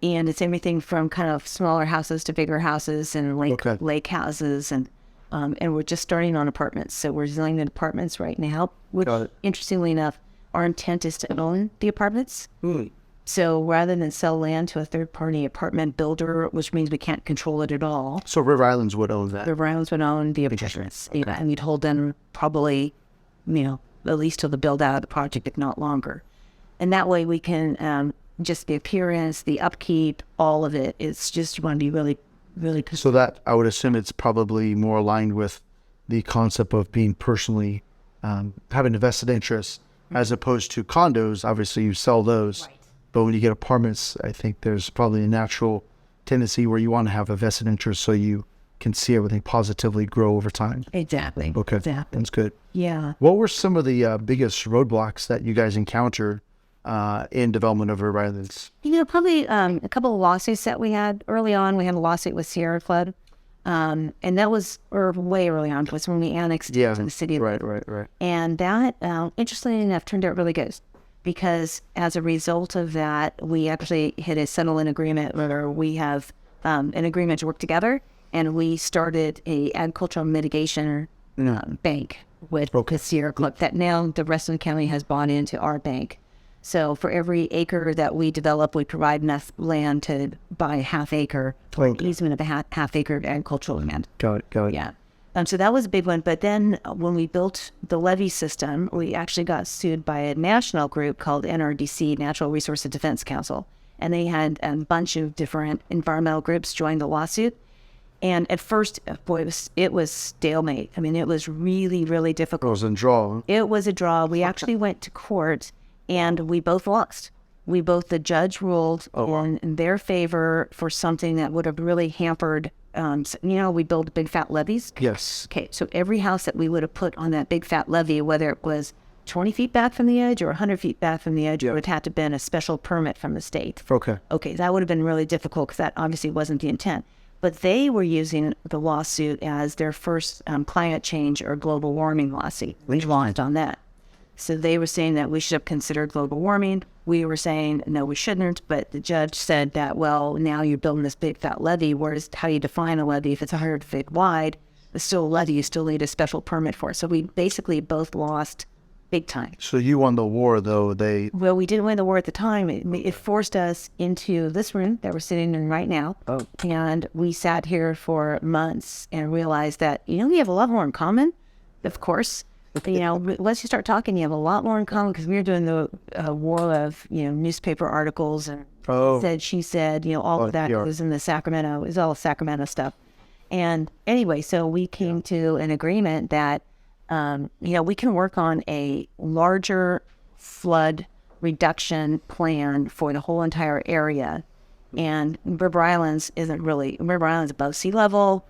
And it's everything from kind of smaller houses to bigger houses and lake houses. And we're just starting on apartments. So we're designing the apartments right now, which, interestingly enough, our intent is to own the apartments. So rather than sell land to a third-party apartment builder, which means we can't control it at all, So River Islands would own that. River Islands would own the apartments. Okay. And we'd hold them probably, at least till the build-out of the project, if not longer. And that way we can, just the appearance, the upkeep, all of it, it's just going to be really, really... So that, I would assume it's probably more aligned with the concept of being personally, having a vested interest, as opposed to condos. Obviously, you sell those. Right. But when you get apartments, I think there's probably a natural tendency where you want to have a vested interest so you can see everything positively grow over time. Exactly. Okay. Exactly. That's good. Yeah. What were some of the biggest roadblocks that you guys encountered in development of River Islands? Probably a couple of lawsuits that we had early on. We had a lawsuit with Sierra Club. And that was way early on, was when we annexed to the city. Right. And that, interestingly enough, turned out really good. Because as a result of that, we actually hit a settlement agreement where we have an agreement to work together, and we started a agricultural mitigation bank with the Sierra Club that now the rest of the county has bought into our bank. So for every acre that we develop, we provide enough land to buy a half acre, or an easement of a half acre of agricultural land. Got it. Yeah. So that was a big one. But then when we built the levee system, we actually got sued by a national group called NRDC, Natural Resources Defense Council. And they had a bunch of different environmental groups join the lawsuit. And at first, boy, it was stalemate. I mean, it was really, really difficult. It was a draw. It was a draw. We actually went to court, and we both lost. The judge ruled in their favor for something that would have really hampered. We build big fat levees. Yes. Okay, so every house that we would have put on that big fat levee, whether it was 20 feet back from the edge or 100 feet back from the edge, would have had to been a special permit from the state. Okay, that would have been really difficult because that obviously wasn't the intent. But they were using the lawsuit as their first climate change or global warming lawsuit. We lost on that. So they were saying that we should have considered global warming. We were saying, no, we shouldn't. But the judge said that, well, now you're building this big fat levee. Whereas how you define a levee, if it's 100 feet wide, it's still a levee. You still need a special permit for it. So we basically both lost big time. So you won the war, though. Well, we didn't win the war at the time. It forced us into this room that we're sitting in right now. Oh. And we sat here for months and realized that, we have a lot more in common, of course. Once you start talking, you have a lot more in common because we were doing the war of, newspaper articles and said, she said, all of that was in the Sacramento, it was all Sacramento stuff. And anyway, so we came to an agreement that, we can work on a larger flood reduction plan for the whole entire area. And River Islands is above sea level.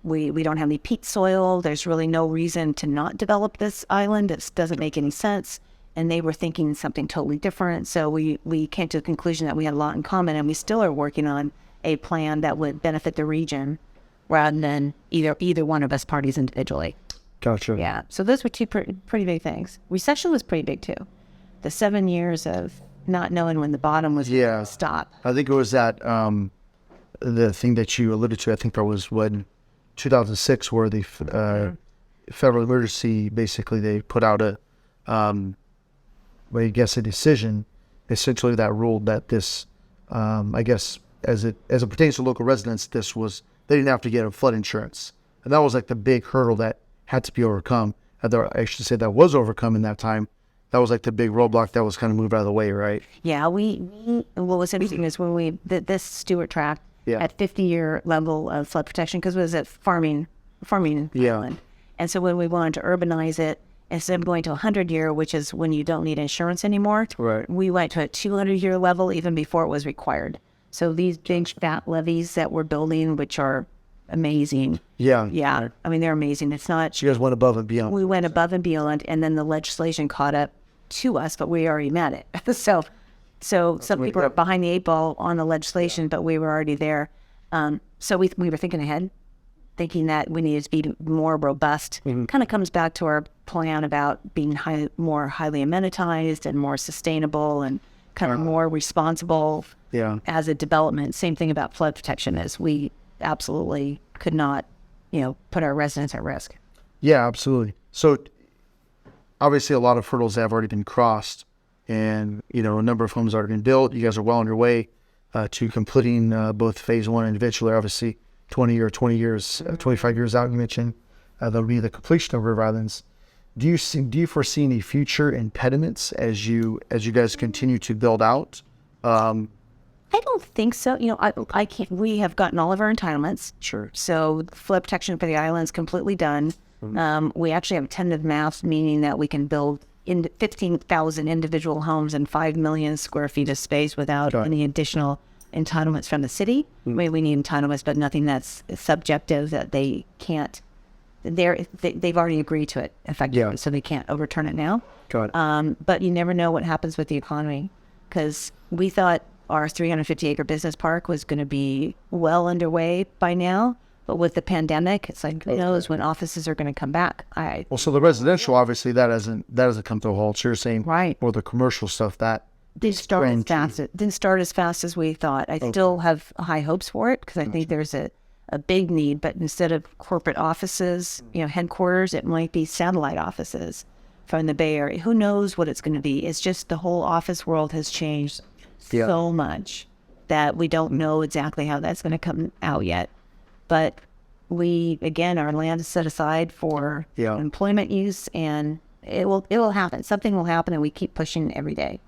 We don't have any peat soil. There's really no reason to not develop this island. It doesn't make any sense. And they were thinking something totally different. So we came to the conclusion that we had a lot in common, and we still are working on a plan that would benefit the region rather than either one of us parties individually. Gotcha. Yeah. So those were two pretty big things. Recession was pretty big too. The 7 years of not knowing when the bottom was going to stop. I think it was that the thing that you alluded to. I think that was when 2006, where the federal emergency, basically they put out a I guess a decision, essentially that ruled that this, I guess as it pertains to local residents, they didn't have to get a flood insurance, and that was like the big hurdle that had to be overcome. I should say that was overcome in that time. That was like the big roadblock that was kind of moved out of the way, right? Yeah, we what was interesting is when this Stewart tract at 50-year level of flood protection, because it was at farming island. And so when we wanted to urbanize it, instead of going to 100-year, which is when you don't need insurance anymore, right, we went to a 200-year level even before it was required. So these big fat levees that we're building, which are amazing. Yeah. I mean, they're amazing. It's not... So you guys went above and beyond. We went above and beyond, and then the legislation caught up to us, but we already met it. So some people are behind the 8 ball on the legislation, but we were already there. So we were thinking ahead, thinking that we needed to be more robust. Kind of comes back to our plan about being more highly amenitized and more sustainable and kind of more responsible as a development. Same thing about flood protection, is we absolutely could not, put our residents at risk. Yeah, absolutely. So obviously a lot of hurdles have already been crossed, and, a number of homes have already been built. You guys are well on your way to completing both phase 1 and eventually, obviously, 25 years out, you mentioned, that'll be the completion of River Islands. Do you foresee any future impediments as you guys continue to build out? I don't think so. I can't. We have gotten all of our entitlements. Sure. So flood protection for the island's completely done. We actually have tentative maps, meaning that we can build 15,000 individual homes and 5 million square feet of space without any additional entitlements from the city. I mean, we need entitlements, but nothing that's subjective that they can't. They've already agreed to it effectively, so they can't overturn it now. But you never know what happens with the economy, because we thought our 350-acre business park was going to be well underway by now. But with the pandemic, it's like, who knows when offices are going to come back. So the residential, obviously, that hasn't come to a halt. So you're saying, right, or the commercial stuff that didn't start as fast as we thought. I still have high hopes for it, because I think there's a big need. But instead of corporate offices, headquarters, it might be satellite offices from the Bay Area. Who knows what it's going to be? It's just the whole office world has changed so much that we don't know exactly how that's going to come out yet. But our land is set aside for employment use, and it will happen. Something will happen, and we keep pushing every day.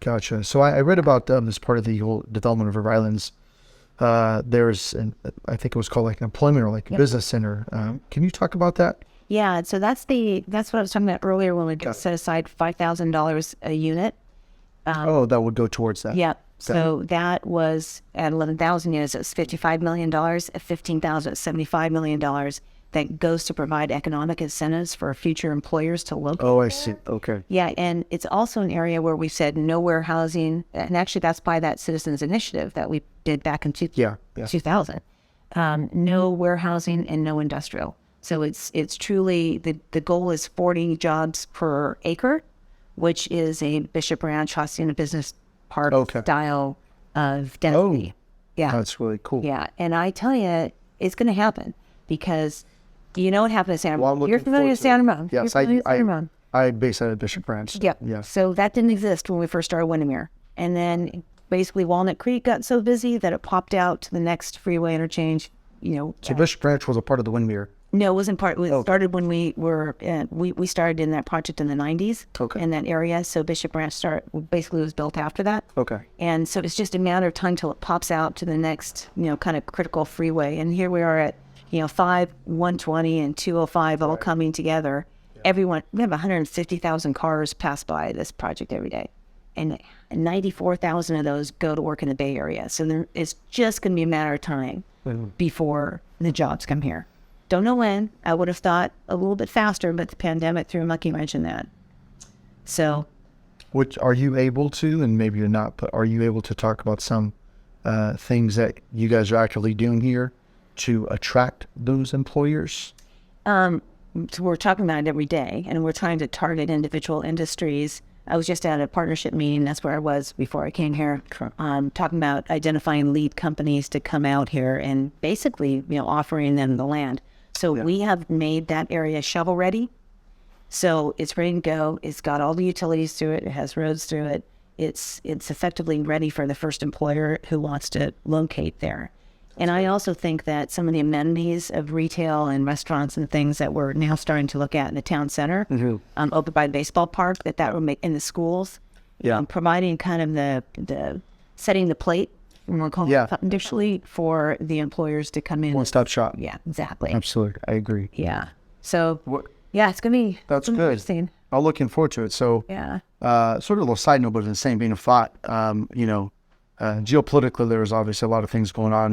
Gotcha. So I read about this part of the whole development of River Islands. There's I think it was called like an employment or like a business center. Can you talk about that? Yeah. So that's what I was talking about earlier when we set aside $5,000 a unit. That would go towards that. Yeah. So that was at 11,000 units. It was $55 million. At 15,000, it's $75 million. That goes to provide economic incentives for future employers to locate. Oh, I see. Okay. Yeah, and it's also an area where we said no warehousing, and actually that's by that citizens initiative that we did back in 2000. No warehousing and no industrial. So it's truly the goal is 40 jobs per acre, which is a Bishop Ranch Hacienda Business Park style of density. Yeah, that's really cool. Yeah, and I tell you, it's going to happen, because you know what happened at Santa Monica. You're familiar with Santa Monica. Yes, I based out of Bishop Ranch. Yeah. Yes. So that didn't exist when we first started Windermere. And then basically Walnut Creek got so busy that it popped out to the next freeway interchange, So Bishop Ranch was a part of the Windermere. No, it wasn't part. It started when we were, we started in that project in the 90s in that area. So Bishop Ranch basically was built after that. Okay. And so it's just a matter of time till it pops out to the next, kind of critical freeway. And here we are at, 120 and 205 all coming together. Yeah. We have 150,000 cars pass by this project every day. And 94,000 of those go to work in the Bay Area. So it's just going to be a matter of time before the jobs come here. Don't know when. I would have thought a little bit faster, but the pandemic threw a monkey wrench in that. So, which are you able to, and maybe you're not, but are you able to talk about some things that you guys are actively doing here to attract those employers? So we're talking about it every day, and we're trying to target individual industries I was just at a partnership meeting. That's where I was before I came here, talking about identifying lead companies to come out here and basically, offering them the land. So we have made that area shovel ready. So it's ready to go. It's got all the utilities through it. It has roads through it. It's effectively ready for the first employer who wants to locate there. And I also think that some of the amenities of retail and restaurants and things that we're now starting to look at in the town center, over by the baseball park, that will make in the schools, providing kind of the setting the plate, we're calling it initially, for the employers to come in. One-stop shop. Yeah, exactly. Absolutely, I agree. Yeah. So it's gonna be That's good. Interesting. I'm looking forward to it. So sort of a little side note, but in the same vein of thought, geopolitically, there's obviously a lot of things going on,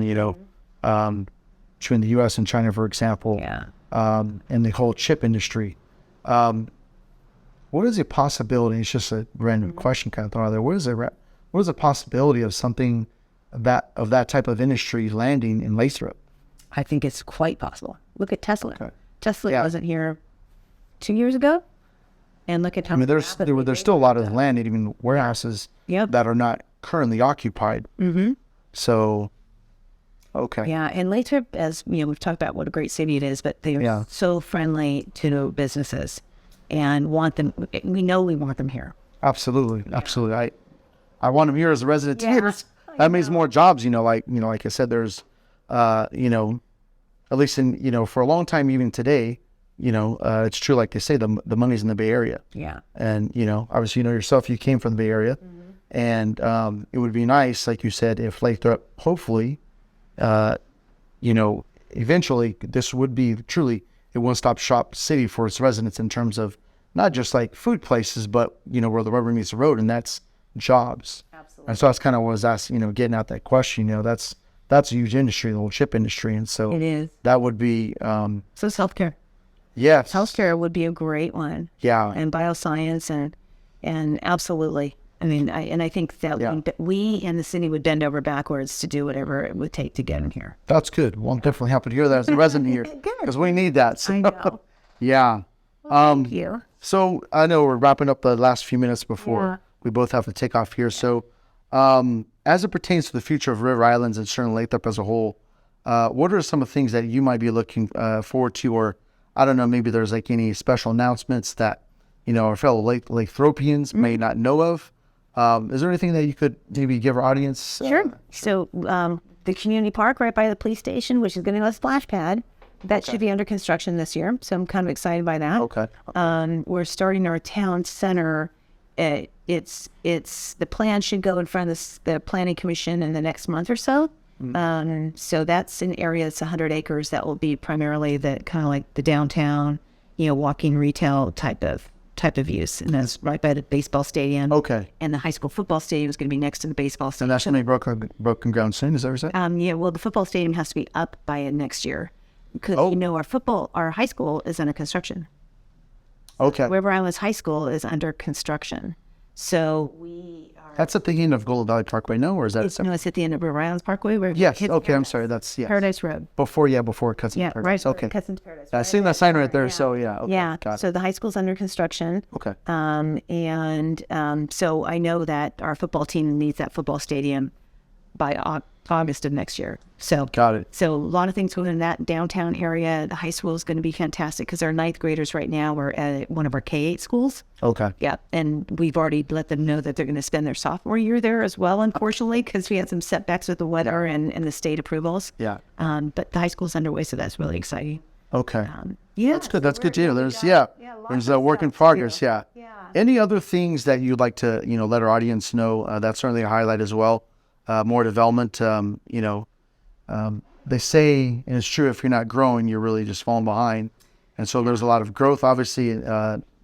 between the U.S. and China, for example, and the whole chip industry. What is the possibility? It's just a random question kind of thrown out there. What is the possibility of something of that type of industry landing in Lathrop? I think it's quite possible. Look at Tesla. Okay. Tesla wasn't here 2 years ago, and look at how. I mean, there's still a lot of land, even warehouses that are not currently occupied. So, okay. Yeah, and Lathrop, as we've talked about what a great city it is, but they are so friendly to businesses and want them. We know we want them here. Absolutely. I want them here as a resident too. That means more jobs. Like I said, there's, at least in for a long time, even today, it's true. Like they say, the money's in the Bay Area. Yeah. And obviously, yourself, you came from the Bay Area. And it would be nice, like you said, if Lathrop, hopefully, eventually, this would be truly a one-stop shop city for its residents in terms of not just like food places, but where the rubber meets the road, and that's jobs. Absolutely. And so that's kind of what I was asking, getting out that question. That's a huge industry, the whole chip industry, and so it is. That would be. So it's healthcare. Yes. Healthcare would be a great one. Yeah. And bioscience and absolutely. I mean, I think that we and the city would bend over backwards to do whatever it would take to get in here. That's good. Well, I'm definitely happy to hear that as a resident here, because we need that. So, I know. Yeah. Well, thank you. So I know we're wrapping up the last few minutes before we both have to take off here. So, as it pertains to the future of River Islands and certainly Lathrop as a whole, what are some of the things that you might be looking forward to, or I don't know, maybe there's like any special announcements that our fellow Lathropians may not know of? Is there anything that you could maybe give our audience? Sure. So the community park right by the police station, which is going to have a splash pad, that should be under construction this year. So I'm kind of excited by that. Okay. We're starting our town center. It's the plan should go in front of the planning commission in the next month or so. So that's an area that's 100 acres that will be primarily the kind of like the downtown, walking retail type of use, and that's right by the baseball stadium. Okay. And the high school football stadium is going to be next to the baseball stadium. And that's going to be broken ground soon, is that what you're saying? Yeah, well, the football stadium has to be up by next year, because our high school is under construction. Okay. River Islands High School is under construction. So we are... That's at the end of Golden Valley Parkway, no? Or is that... It's at the end of River Islands Parkway. Where yes, okay, I'm sorry. That's, Paradise Road. Before it cuts into Paradise. Right, okay. Cuts into Paradise. I've seen that sign right there, so yeah. Okay, yeah, so the high school's under construction. Okay. So I know that our football team needs that football stadium by August of next year. So got it. So a lot of things going in that downtown area. The high school is going to be fantastic because our ninth graders right now are at one of our K-8 schools. Okay. Yeah, and we've already let them know that they're going to spend their sophomore year there as well, unfortunately, because we had some setbacks with the weather and the state approvals. Yeah. But the high school's underway, so that's really exciting. Okay. Yeah. That's good. That's good to hear. There's there's a work in progress. Yeah. Any other things that you'd like to let our audience know? That's certainly a highlight as well. More development, they say, and it's true, if you're not growing, you're really just falling behind. And so there's a lot of growth, obviously,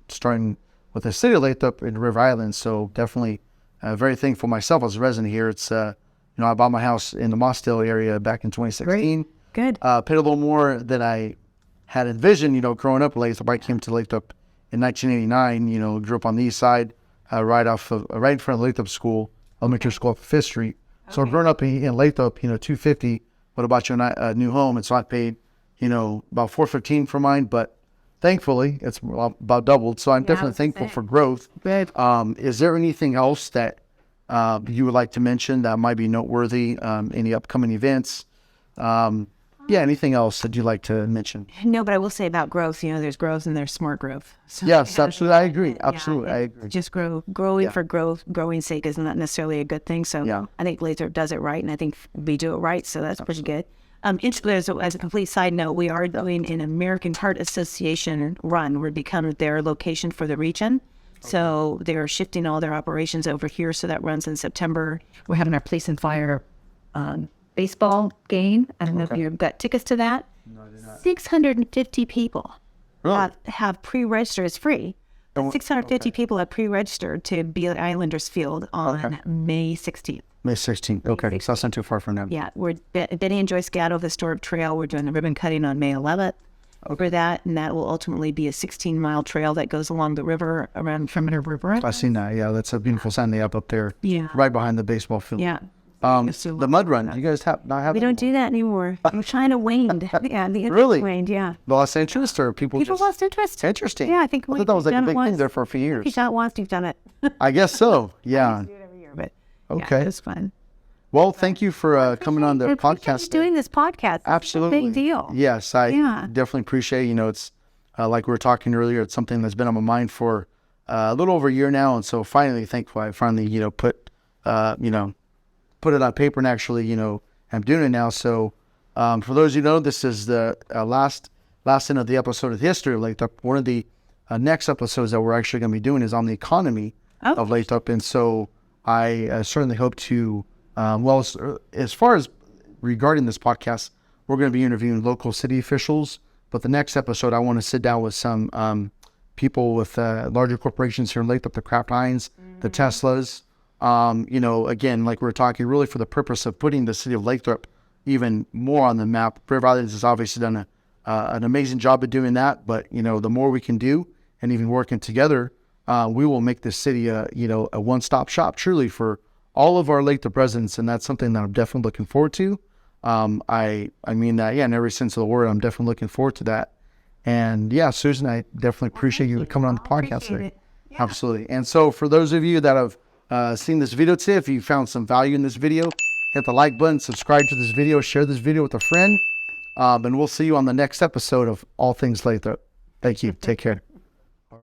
starting with the City of Lathrop in River Island. So definitely very thankful myself as a resident here. It's, I bought my house in the Mossdale area back in 2016. Great. Good. Paid a little more than I had envisioned, growing up in Lathrop. I came to Lathrop in 1989, grew up on the east side, right in front of Lathrop School, elementary school up 5th Street. So I'm growing up in Lathrop, $250. What about your new home? And so I paid, about $415 for mine. But thankfully, it's about doubled. So I'm definitely thankful for growth. Good. Is there anything else that you would like to mention that might be noteworthy? Any upcoming events? Anything else that you'd like to mention? No, but I will say about growth, there's growth and there's smart growth. So Yes, absolutely. I agree. Absolutely. I agree. just growing for growing's sake is not necessarily a good thing. So I think Lathrop does it right, and I think we do it right. So that's pretty good. As a complete side note, we are doing an American Heart Association run. We're becoming their location for the region. So they're shifting all their operations over here. So that runs in September. We're having our police and fire baseball game. I don't know if you've got tickets to that. No, I do not. 650 people have pre-registered. It's free. 650 people have pre-registered to be at Islanders Field on May 16th. May 16th. Okay, so that's not too far from now. Yeah, we're Betty and Joyce Gatto Historic Trail. We're doing the ribbon cutting on May 11th over that, and that will ultimately be a 16-mile trail that goes along the river around Perimeter River. I've seen that. Yeah, that's a beautiful sign they have up there. Yeah, right behind the baseball field. Yeah. The mud run. You guys not have. We don't do that anymore. I'm trying to waned. Yeah, the really waned. Yeah. Lost interest, or people lost interest. Interesting. Yeah, I think thought that was like a big thing there for a few years. If you've done it once, you've done it. I guess so. Yeah. I used to do it every year, but okay, it's fun. Well, thank you for coming on the podcast. Doing this podcast. Absolutely. It's a big deal. Yes, I definitely appreciate. It's like we were talking earlier. It's something that's been on my mind for a little over a year now, and so thankful I finally put it on paper and actually I'm doing it now. So for those this is the last end of the episode of the history of Lathrop. One of the next episodes that we're actually going to be doing is on the economy of Lathrop, and so I certainly hope to. As far as regarding this podcast, we're going to be interviewing local city officials. But the next episode, I want to sit down with some people with larger corporations here in Lathrop, the Kraft Heinz, the Teslas. Again, like we were talking, really for the purpose of putting the city of Lathrop even more on the map. Prairie Islands has obviously done an amazing job of doing that. But the more we can do, and even working together, we will make this city a one-stop shop truly for all of our Lathrop residents, and that's something that I'm definitely looking forward to. I mean that, in every sense of the word, I'm definitely looking forward to that. And Susan, I definitely appreciate you coming on the podcast today. Yeah. Absolutely. And so for those of you that have seen this video today, if you found some value in this video, hit the like button, subscribe to this video, share this video with a friend, and we'll see you on the next episode of All Things Lathrop. Thank you. Take care.